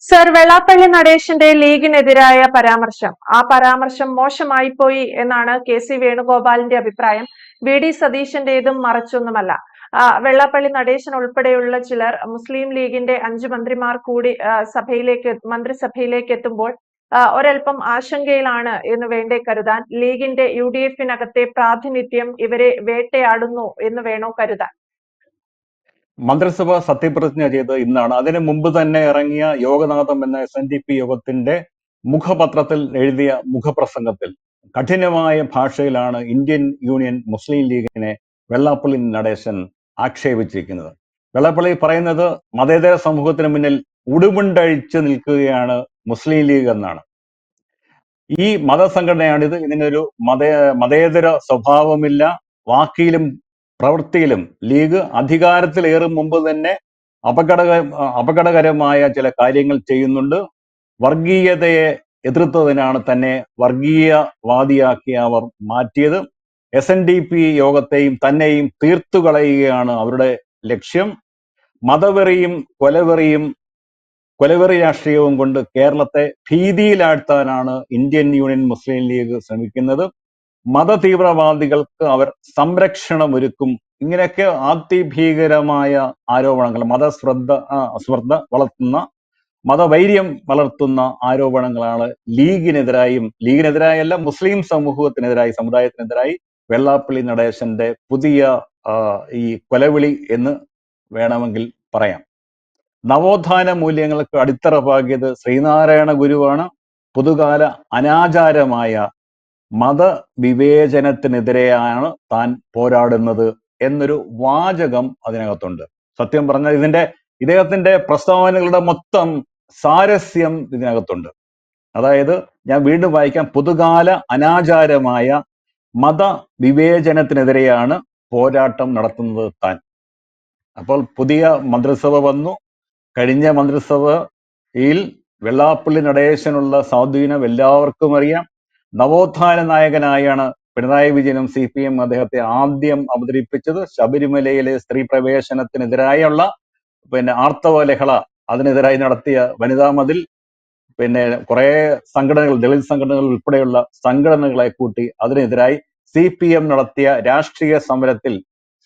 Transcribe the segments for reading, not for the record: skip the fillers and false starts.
Sir Vellappally നടേശന്റെ ലീഗിനെതിരായ പരാമർശം ആ പരാമർശം മോശമായിപ്പോയി എന്നാണ് കെ.സി. വേണുഗോപാലിന്റെ അഭിപ്രായം. വി.ഡി. സതീശന്റേതും മറച്ചൊന്നുമല്ല. വെള്ളാപ്പള്ളി നടേശൻ ഉൾപ്പെടെയുള്ള ചിലർ മുസ്ലിം ലീഗിന്റെ 5 മന്ത്രിമാർ കൂടി മന്ത്രിസഭയിലേക്ക് എത്തുമ്പോൾ ഒരൽപ്പം ആശങ്കയിലാണ് എന്ന് വേണ്ടേ കരുതാൻ. ലീഗിന്റെ യുഡിഎഫിനകത്തെ പ്രാതിനിധ്യം ഇവരെ വേട്ടയാടുന്നു എന്ന് വേണോ കരുതാൻ? മന്ത്രിസഭ സത്യപ്രതിജ്ഞ ചെയ്ത് ഇന്നാണ്. അതിനു മുമ്പ് തന്നെ ഇറങ്ങിയ യോഗനാഥം എന്ന SNDP യോഗത്തിന്റെ മുഖപത്രത്തിൽ എഴുതിയ മുഖപ്രസംഗത്തിൽ കഠിനമായ ഭാഷയിലാണ് ഇന്ത്യൻ യൂണിയൻ മുസ്ലിം ലീഗിനെ വെള്ളാപ്പള്ളി നടേശൻ ആക്ഷേപിച്ചിരിക്കുന്നത്. വെള്ളാപ്പള്ളി പറയുന്നത് മതേതര സമൂഹത്തിന് മുന്നിൽ ഉടുമുണ്ടഴിച്ച് നിൽക്കുകയാണ് മുസ്ലിം ലീഗ് എന്നാണ്. ഈ മതസംഘടനയാണിത്. ഇതിനൊരു മതേതര സ്വഭാവമില്ല. വാക്കിലും പ്രവൃത്തിയിലും ലീഗ് അധികാരത്തിലേറും മുമ്പ് തന്നെ അപകടകരമായ ചില കാര്യങ്ങൾ ചെയ്യുന്നുണ്ട്. വർഗീയതയെ എതിർത്തതിനാണ് തന്നെ വർഗീയവാദിയാക്കി അവർ മാറ്റിയത്. SNDP യോഗത്തെയും തന്നെയും തീർത്തു കളയുകയാണ് അവരുടെ ലക്ഷ്യം. മതവെറിയും കൊലവെറി രാഷ്ട്രീയവും കൊണ്ട് കേരളത്തെ ഭീതിയിലാഴ്ത്താനാണ് ഇന്ത്യൻ യൂണിയൻ മുസ്ലിം ലീഗ് ശ്രമിക്കുന്നത്. മതതീവ്രവാദികൾക്ക് അവർ സംരക്ഷണം ഒരുക്കും. ഇങ്ങനെയൊക്കെ അതിഭീകരമായ ആരോപണങ്ങൾ, മതശ്രദ്ധ വളർത്തുന്ന, മതവൈര്യം വളർത്തുന്ന ആരോപണങ്ങളാണ് ലീഗിനെതിരായല്ല മുസ്ലിം സമുദായത്തിനെതിരായി വെള്ളാപ്പള്ളി നടേശന്റെ പുതിയ ഈ കൊലവിളി എന്ന് വേണമെങ്കിൽ പറയാം. നവോത്ഥാന മൂല്യങ്ങൾക്ക് അടിത്തറ പാകിയത് ശ്രീനാരായണ ഗുരുവാണ്. പുതുകാല അനാചാരമായ മതവിവേചനത്തിനെതിരെയാണ് താൻ പോരാടുന്നത് എന്നൊരു വാചകം അതിനകത്തുണ്ട്. സത്യം പറഞ്ഞാൽ ഇദ്ദേഹത്തിന്റെ പ്രസ്താവനകളുടെ മൊത്തം സാരസ്യം ഇതിനകത്തുണ്ട്. അതായത് ഞാൻ വീണ്ടും വായിക്കാം. പുതുകാല അനാചാരമായ മതവിവേചനത്തിനെതിരെയാണ് പോരാട്ടം നടത്തുന്നത് താൻ. അപ്പോൾ പുതിയ മന്ത്രിസഭ വന്നു. കഴിഞ്ഞ മന്ത്രിസഭയിൽ വെള്ളാപ്പള്ളി നടേശനുള്ള സ്വാധീനം എല്ലാവർക്കും അറിയാം. നവോത്ഥാന നായകനായാണ് പിണറായി വിജയനും CPM അദ്ദേഹത്തെ ആദ്യം അവതരിപ്പിച്ചത്. ശബരിമലയിലെ സ്ത്രീ പ്രവേശനത്തിനെതിരായുള്ള ആർത്തവ ലഹള, അതിനെതിരായി നടത്തിയ വനിതാ മതിൽ, കുറെ സംഘടനകൾ, ദളിത് സംഘടനകൾ ഉൾപ്പെടെയുള്ള സംഘടനകളെ കൂട്ടി അതിനെതിരായി CPM നടത്തിയ രാഷ്ട്രീയ സമരത്തിൽ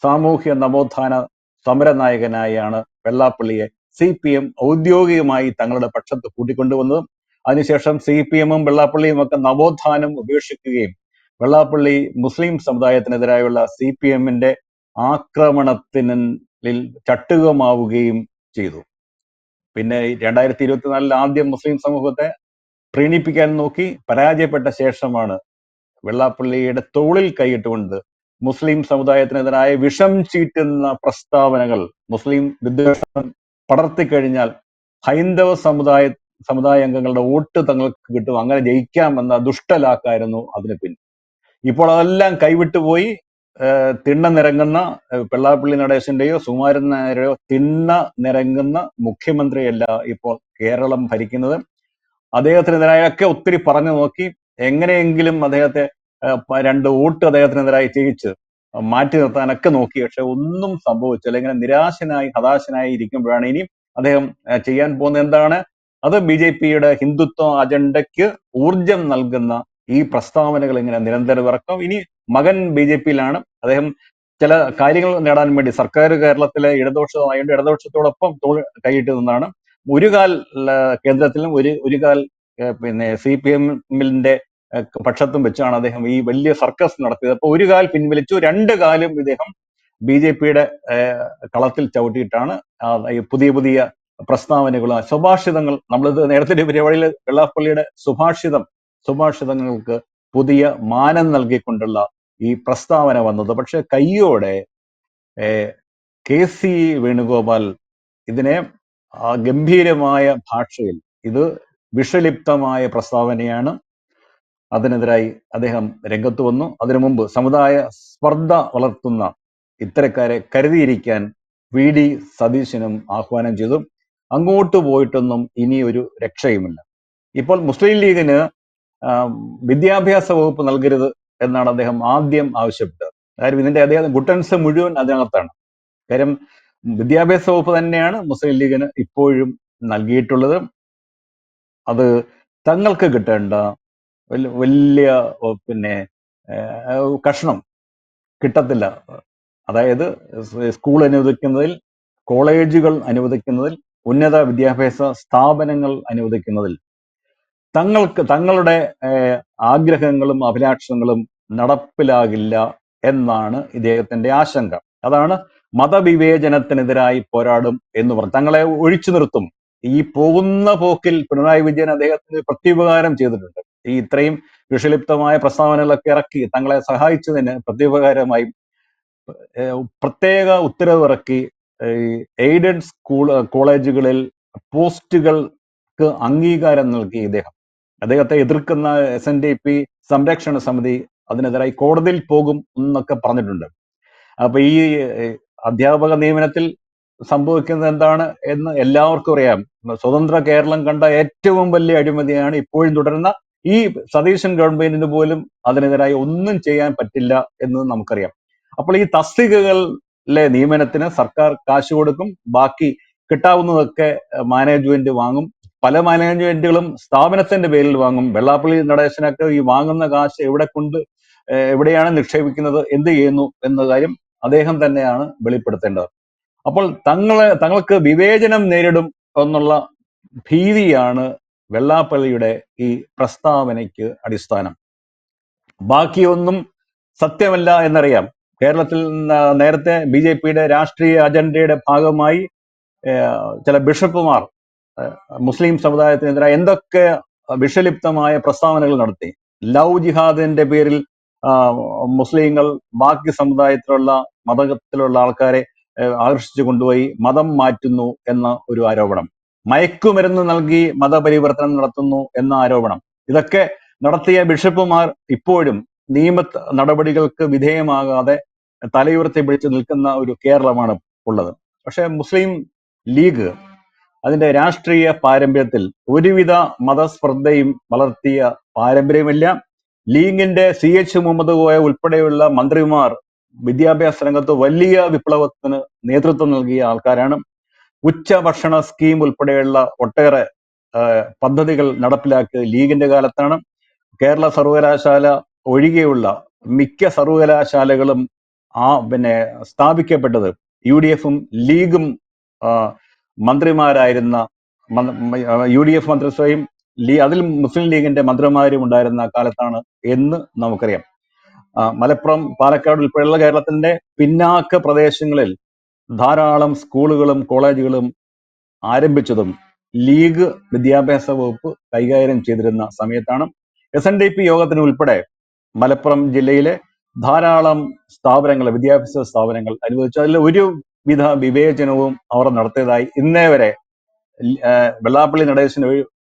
സാമൂഹ്യ നവോത്ഥാന സമരനായകനായാണ് വെള്ളാപ്പള്ളിയെ CPM ഔദ്യോഗികമായി തങ്ങളുടെ പക്ഷത്ത് കൂട്ടിക്കൊണ്ടുവന്നത്. അതിനുശേഷം CPM-ഉം വെള്ളാപ്പള്ളിയും ഒക്കെ നവോത്ഥാനം ഉപേക്ഷിക്കുകയും വെള്ളാപ്പള്ളി മുസ്ലിം സമുദായത്തിനെതിരായുള്ള CPM-ന്റെ ആക്രമണത്തിൽ ചട്ടുകമാവുകയും ചെയ്തു. പിന്നെ 2024 ആദ്യം മുസ്ലിം സമൂഹത്തെ പ്രീണിപ്പിക്കാൻ നോക്കി, പരാജയപ്പെട്ട ശേഷമാണ് വെള്ളാപ്പള്ളിയുടെ തോളിൽ കൈയിട്ടുകൊണ്ട് മുസ്ലിം സമുദായത്തിനെതിരായ വിഷം ചീറ്റുന്ന പ്രസ്താവനകൾ, മുസ്ലിം വിദ്വേഷം പടർത്തിക്കഴിഞ്ഞാൽ ഹൈന്ദവ സമുദായ അംഗങ്ങളുടെ വോട്ട് തങ്ങൾക്ക് കിട്ടും, അങ്ങനെ ജയിക്കാമെന്ന ദുഷ്ടലാക്കായിരുന്നു അതിന് പിന്നിൽ. ഇപ്പോൾ അതെല്ലാം കൈവിട്ടുപോയി. തിണ്ണ നിരങ്ങുന്ന വെള്ളാപ്പള്ളി നടേശന്റെയോ സുകുമാരൻ നായരുടെയോ തിണ്ണ നിരങ്ങുന്ന മുഖ്യമന്ത്രിയല്ല ഇപ്പോൾ കേരളം ഭരിക്കുന്നത്. അദ്ദേഹത്തിനെതിരായൊക്കെ ഒത്തിരി പറഞ്ഞു നോക്കി. എങ്ങനെയെങ്കിലും അദ്ദേഹത്തെ 2 വോട്ട് അദ്ദേഹത്തിനെതിരായി ചെയ്യിച്ച് മാറ്റി നിർത്താനൊക്കെ നോക്കി. പക്ഷെ ഒന്നും സംഭവിച്ചില്ല. ഇങ്ങനെ ഹതാശനായി ഇരിക്കുമ്പോഴാണ് ഇനി അദ്ദേഹം ചെയ്യാൻ പോകുന്നത് എന്താണ്? അത് BJP-യുടെ ഹിന്ദുത്വ അജണ്ടയ്ക്ക് ഊർജം നൽകുന്ന ഈ പ്രസ്താവനകൾ ഇങ്ങനെ നിരന്തരം ഇറക്കും. ഇനി മകൻ BJP-യിലാണ്. അദ്ദേഹം ചില കാര്യങ്ങൾ നേടാൻ വേണ്ടി സർക്കാർ കേരളത്തിലെ ഇടതുപക്ഷമായതുകൊണ്ട് ഇടതുപക്ഷത്തോടൊപ്പം കൈയിട്ട് നിന്നാണ്. ഒരു കാൽ കേന്ദ്രത്തിലും ഒരു കാൽ CPM-ന്റെ പക്ഷത്തും വെച്ചാണ് അദ്ദേഹം ഈ വലിയ സർക്കസ് നടത്തിയത്. അപ്പൊ ഒരു കാൽ പിൻവലിച്ചു, 2 കാലും ഇദ്ദേഹം BJP-യുടെ കളത്തിൽ ചവിട്ടിയിട്ടാണ് പുതിയ പ്രസ്താവനകളും സുഭാഷിതങ്ങൾ, നമ്മളിത് നേരത്തെ പരിപാടിയിൽ വെള്ളാപ്പള്ളിയുടെ സുഭാഷിതങ്ങൾക്ക് പുതിയ മാനം നൽകിക്കൊണ്ടുള്ള ഈ പ്രസ്താവന വന്നത്. പക്ഷെ കയ്യോടെ കെ.സി. വേണുഗോപാൽ ഇതിനെ ഗംഭീരമായ ഭാഷയിൽ, ഇത് വിഷലിപ്തമായ പ്രസ്താവനയാണ്, അതിനെതിരായി അദ്ദേഹം രംഗത്ത് വന്നു. അതിനു മുമ്പ് സമുദായ സ്പർദ്ധ വളർത്തുന്ന ഇത്തരക്കാരെ കരുതിയിരിക്കാൻ വി.ഡി. സതീശനും ആഹ്വാനം ചെയ്തു. അങ്ങോട്ട് പോയിട്ടൊന്നും ഇനിയൊരു രക്ഷയുമില്ല. ഇപ്പോൾ മുസ്ലിം ലീഗിന് വിദ്യാഭ്യാസ വകുപ്പ് നൽകരുത് എന്നാണ് അദ്ദേഹം ആദ്യം ആവശ്യപ്പെട്ടത്. കാര്യം അദ്ദേഹം ഗുട്ടൻസ് മുഴുവൻ അതിനകത്താണ്. കാര്യം വിദ്യാഭ്യാസ വകുപ്പ് തന്നെയാണ് മുസ്ലിം ലീഗിന് ഇപ്പോഴും നൽകിയിട്ടുള്ളത്. അത് തങ്ങൾക്ക് കിട്ടേണ്ട വലിയ പിന്നെ കഷ്ണം കിട്ടത്തില്ല. അതായത് സ്കൂൾ അനുവദിക്കുന്നതിൽ, കോളേജുകൾ അനുവദിക്കുന്നതിൽ, ഉന്നത വിദ്യാഭ്യാസ സ്ഥാപനങ്ങൾ അനുവദിക്കുന്നതിൽ തങ്ങളുടെ ആഗ്രഹങ്ങളും അഭിലാഷങ്ങളും നടപ്പിലാകില്ല എന്നാണ് ഇദ്ദേഹത്തിന്റെ ആശങ്ക. അതാണ് മതവിവേചനത്തിനെതിരായി പോരാടും എന്ന് പറഞ്ഞു. തങ്ങളെ ഒഴിച്ചു നിർത്തും. ഈ പോകുന്ന പോക്കിൽ പിണറായി വിജയൻ അദ്ദേഹത്തിന് പ്രത്യുപകാരം ചെയ്തിട്ടുണ്ട്. ഈ ഇത്രയും വിഷലിപ്തമായ പ്രസ്താവനകളൊക്കെ ഇറക്കി തങ്ങളെ സഹായിച്ചതിന് പ്രത്യുപകാരമായി പ്രത്യേക ഉത്തരവിറക്കി എയ്ഡഡ് കോളേജുകളിൽ പോസ്റ്റുകൾക്ക് അംഗീകാരം നൽകി അദ്ദേഹത്തെ എതിർക്കുന്ന SNDP സംരക്ഷണ സമിതി അതിനെതിരായി കോടതിയിൽ പോകും എന്നൊക്കെ പറഞ്ഞിട്ടുണ്ട്. അപ്പൊ ഈ അധ്യാപക നിയമനത്തിൽ സംഭവിക്കുന്നത് എന്താണ് എന്ന് എല്ലാവർക്കും അറിയാം. സ്വതന്ത്ര കേരളം കണ്ട ഏറ്റവും വലിയ അഴിമതിയാണ് ഇപ്പോഴും തുടരുന്ന ഈ സതീശൻ ഗവൺമെന്റിന് പോലും അതിനെതിരായി ഒന്നും ചെയ്യാൻ പറ്റില്ല എന്ന് നമുക്കറിയാം. അപ്പോൾ ഈ തസ്തികകളിലെ നിയമനത്തിന് സർക്കാർ കാശ് കൊടുക്കും, ബാക്കി കിട്ടാവുന്നതൊക്കെ മാനേജ്മെന്റ് വാങ്ങും. പല മാനേജ്മെന്റുകളും സ്ഥാപനത്തിന്റെ പേരിൽ വാങ്ങും. വെള്ളാപ്പള്ളി നടേശനൊക്കെ ഈ വാങ്ങുന്ന കാശ് എവിടെയാണ് നിക്ഷേപിക്കുന്നത്, എന്ത് ചെയ്യുന്നു എന്ന കാര്യം അദ്ദേഹം തന്നെയാണ് വെളിപ്പെടുത്തേണ്ടത്. അപ്പോൾ തങ്ങൾക്ക് വിവേചനം നേരിടും എന്നുള്ള ഭീതിയാണ് വെള്ളാപ്പള്ളിയുടെ ഈ പ്രസ്താവനയ്ക്ക് അടിസ്ഥാനം. ബാക്കിയൊന്നും സത്യമല്ല എന്നറിയാം. കേരളത്തിൽ നേരത്തെ BJPയുടെ രാഷ്ട്രീയ അജണ്ടയുടെ ഭാഗമായി ചില ബിഷപ്പുമാർ മുസ്ലിം സമുദായത്തിനെതിരായി എന്തൊക്കെ വിഷലിപ്തമായ പ്രസ്താവനകൾ നടത്തി. ലവ് ജിഹാദിന്റെ പേരിൽ മുസ്ലിങ്ങൾ ബാക്കി സമുദായത്തിലുള്ള മതത്തിലുള്ള ആൾക്കാരെ ആകർഷിച്ചു കൊണ്ടുപോയി മതം മാറ്റുന്നു എന്ന ഒരു ആരോപണം, മയക്കുമരുന്ന് നൽകി മതപരിവർത്തനം നടത്തുന്നു എന്ന ആരോപണം, ഇതൊക്കെ നടത്തിയ ബിഷപ്പുമാർ ഇപ്പോഴും നിയമ നടപടികൾക്ക് വിധേയമാകാതെ തലയുയർത്തി പിടിച്ച് നിൽക്കുന്ന ഒരു കേരളമാണ് ഉള്ളത്. പക്ഷെ മുസ്ലിം ലീഗ് അതിന്റെ രാഷ്ട്രീയ പാരമ്പര്യത്തിൽ ഒരുവിധ മതസ്പർദ്ധയും വളർത്തിയ പാരമ്പര്യമില്ല. ലീഗിന്റെ CH മുഹമ്മദ് കോയ ഉൾപ്പെടെയുള്ള മന്ത്രിമാർ വിദ്യാഭ്യാസ രംഗത്ത് വലിയ വിപ്ലവത്തിന് നേതൃത്വം നൽകിയ ആൾക്കാരാണ്. ഉച്ചഭക്ഷണ സ്കീം ഉൾപ്പെടെയുള്ള ഒട്ടേറെ പദ്ധതികൾ നടപ്പിലാക്കിയത് ലീഗിന്റെ കാലത്താണ്. കേരള സർവകലാശാല ഒഴികെയുള്ള മിക്ക സർവകലാശാലകളും സ്ഥാപിക്കപ്പെട്ടത് UDFും ലീഗും മന്ത്രിമാരായിരുന്ന UDF മന്ത്രിസഭയും അതിൽ മുസ്ലിം ലീഗിന്റെ മന്ത്രിമാരും ഉണ്ടായിരുന്ന കാലത്താണ് എന്ന് നമുക്കറിയാം. മലപ്പുറം, പാലക്കാട് ഉൾപ്പെടെയുള്ള കേരളത്തിന്റെ പിന്നാക്ക പ്രദേശങ്ങളിൽ ധാരാളം സ്കൂളുകളും കോളേജുകളും ആരംഭിച്ചതും ലീഗ് വിദ്യാഭ്യാസ വകുപ്പ് കൈകാര്യം ചെയ്തിരുന്ന സമയത്താണ്. SNDP യോഗത്തിന് ഉൾപ്പെടെ മലപ്പുറം ജില്ലയിലെ ധാരാളം സ്ഥാപനങ്ങൾ, വിദ്യാഭ്യാസ സ്ഥാപനങ്ങൾ അനുവദിച്ചു. അതിൽ ഒരുവിധ വിവേചനവും അവർ നടത്തിയതായി ഇന്നേ വരെ വെള്ളാപ്പള്ളി നടേശൻ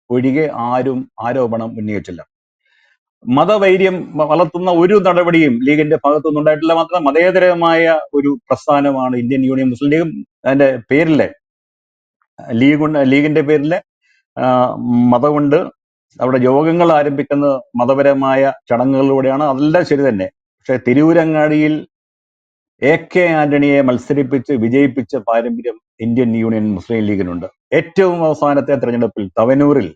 ഒഴികെ ആരും ആരോപണം ഉന്നയിച്ചില്ല. മതവൈര്യം വളർത്തുന്ന ഒരു നടപടിയും ലീഗിന്റെ ഭാഗത്തുനിന്ന് ഉണ്ടായിട്ടില്ല. മാത്രം മതേതരമായ ഒരു പ്രസ്ഥാനമാണ് ഇന്ത്യൻ യൂണിയൻ മുസ്ലിം ലീഗ്. അതിന്റെ പേരിലെ ലീഗിന്റെ പേരിലെ മതമുണ്ട്. അവിടെ യോഗങ്ങൾ ആരംഭിക്കുന്ന മതപരമായ ചടങ്ങുകളിലൂടെയാണ്. അതെല്ലാം ശരി തന്നെ. പക്ഷെ തിരൂരങ്ങാടിയിൽ AK ആന്റണിയെ മത്സരിപ്പിച്ച് വിജയിപ്പിച്ച പാരമ്പര്യം ഇന്ത്യൻ യൂണിയൻ മുസ്ലിം ലീഗിനുണ്ട്. ഏറ്റവും അവസാനത്തെ തെരഞ്ഞെടുപ്പിൽ തവനൂരിൽ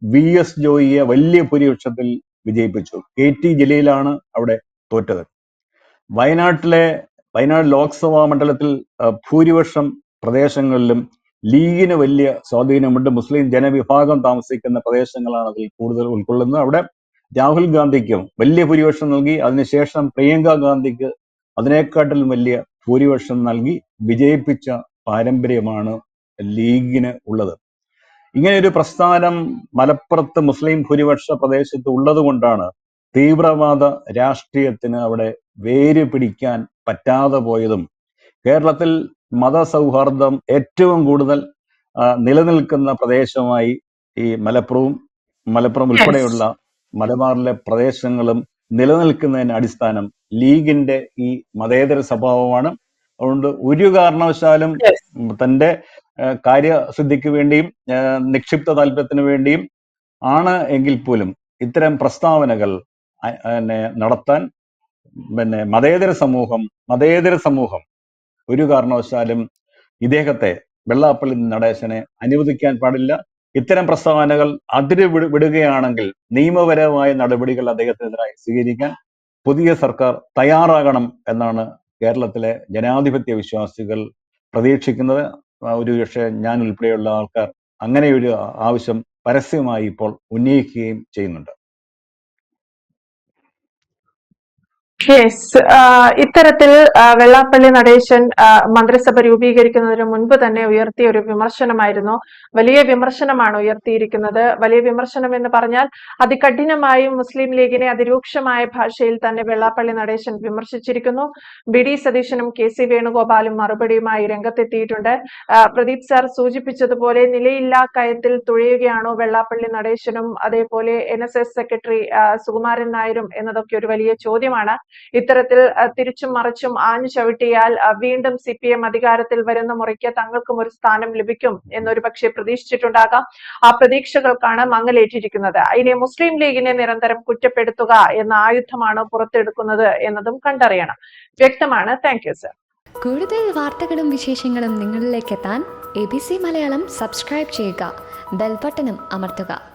VS ജോയിയെ വലിയ ഭൂരിപക്ഷത്തിൽ വിജയിപ്പിച്ചു. KT ജലീലാണ് അവിടെ തോറ്റത്. വയനാട് ലോക്സഭാ മണ്ഡലത്തിൽ ഭൂരിപക്ഷം പ്രദേശങ്ങളിലും ലീഗിന് വലിയ സ്വാധീനമുണ്ട്. മുസ്ലിം ജനവിഭാഗം താമസിക്കുന്ന പ്രദേശങ്ങളാണ് അതിൽ കൂടുതൽ ഉൾക്കൊള്ളുന്നത്. അവിടെ രാഹുൽ ഗാന്ധിക്കും വലിയ ഭൂരിപക്ഷം നൽകി. അതിനുശേഷം പ്രിയങ്ക ഗാന്ധിക്ക് അതിനേക്കാട്ടിലും വലിയ ഭൂരിപക്ഷം നൽകി വിജയിപ്പിച്ച പാരമ്പര്യമാണ് ലീഗിന് ഉള്ളത്. ഇങ്ങനെ ഒരു പ്രസ്ഥാനം മലപ്പുറത്ത് മുസ്ലിം ഭൂരിപക്ഷ പ്രദേശത്ത് ഉള്ളത് കൊണ്ടാണ് തീവ്രവാദ രാഷ്ട്രീയത്തിന് അവിടെ വേര് പിടിക്കാൻ പറ്റാതെ പോയതും കേരളത്തിൽ മതസൗഹാർദ്ദം ഏറ്റവും കൂടുതൽ നിലനിൽക്കുന്ന പ്രദേശമായി ഈ മലപ്പുറം ഉൾപ്പെടെയുള്ള മലബാറിലെ പ്രദേശങ്ങളും നിലനിൽക്കുന്നതിന് അടിസ്ഥാനം ലീഗിന്റെ ഈ മതേതര സ്വഭാവമാണ്. അതുകൊണ്ട് ഒരു കാരണവശാലും തന്റെ കാര്യസിദ്ധിക്ക് വേണ്ടിയും നിക്ഷിപ്ത താല്പര്യത്തിന് വേണ്ടിയും ആണ് എങ്കിൽ പോലും ഇത്തരം പ്രസ്താവനകൾ നടത്താൻ മതേതര സമൂഹം ഒരു കാരണവശാലും ഇദ്ദേഹത്തെ, വെള്ളാപ്പള്ളി നടേശനെ അനുവദിക്കാൻ പാടില്ല. ഇത്തരം പ്രസ്താവനകൾ അതിര് വിടുകയാണെങ്കിൽ നിയമപരമായ നടപടികൾ അദ്ദേഹത്തിനെതിരായി സ്വീകരിക്കാൻ പുതിയ സർക്കാർ തയ്യാറാകണം എന്നാണ് കേരളത്തിലെ ജനാധിപത്യ വിശ്വാസികൾ പ്രതീക്ഷിക്കുന്നത്. ഒരുപക്ഷെ ഞാൻ ഉൾപ്പെടെയുള്ള ആൾക്കാർ അങ്ങനെ ഒരു ആവശ്യം പരസ്യമായി ഇപ്പോൾ ഉന്നയിക്കുകയും ചെയ്യുന്നുണ്ട്. യെസ്, ഇത്തരത്തിൽ വെള്ളാപ്പള്ളി നടേശൻ മന്ത്രിസഭ രൂപീകരിക്കുന്നതിന് മുൻപ് തന്നെ ഉയർത്തിയ ഒരു വിമർശനമായിരുന്നു. വലിയ വിമർശനമാണ് ഉയർത്തിയിരിക്കുന്നത്. വലിയ വിമർശനം എന്ന് പറഞ്ഞാൽ അതികഠിനമായും മുസ്ലിം ലീഗിനെ അതിരൂക്ഷമായ ഭാഷയിൽ തന്നെ വെള്ളാപ്പള്ളി നടേശൻ വിമർശിച്ചിരിക്കുന്നു. ബി.ഡി. സതീശനും കെ.സി. വേണുഗോപാലും മറുപടിയുമായി രംഗത്തെത്തിയിട്ടുണ്ട്. പ്രദീപ് സാർ സൂചിപ്പിച്ചതുപോലെ നിലയില്ലാ കയത്തിൽ തുഴയുകയാണോ വെള്ളാപ്പള്ളി നടേശനും അതേപോലെ NSS സെക്രട്ടറി സുകുമാരൻ നായരും എന്നതൊക്കെ ഒരു വലിയ ചോദ്യമാണ്. ഇത്തരത്തിൽ തിരിച്ചും മറിച്ചും ആഞ്ഞു ചവിട്ടിയാൽ വീണ്ടും CPM അധികാരത്തിൽ വരുന്ന മുറയ്ക്ക് തങ്ങൾക്കും ഒരു സ്ഥാനം ലഭിക്കും എന്നൊരു പക്ഷേ പ്രതീക്ഷിച്ചിട്ടുണ്ടാകാം. ആ പ്രതീക്ഷകൾക്കാണ് മങ്ങലേറ്റിരിക്കുന്നത്. ഇനി മുസ്ലിം ലീഗിനെ നിരന്തരം കുറ്റപ്പെടുത്തുക എന്ന ആയുധമാണ് പുറത്തെടുക്കുന്നത് എന്നതും കണ്ടറിയണം. വ്യക്തമാണ്. Thank you sir. കൂടുതൽ വാർത്തകളും വിശേഷങ്ങളും നിങ്ങളിലേക്ക് എത്താൻ ABC മലയാളം സബ്സ്ക്രൈബ് ചെയ്യുക, ബെൽ ബട്ടണും അമർത്തുക.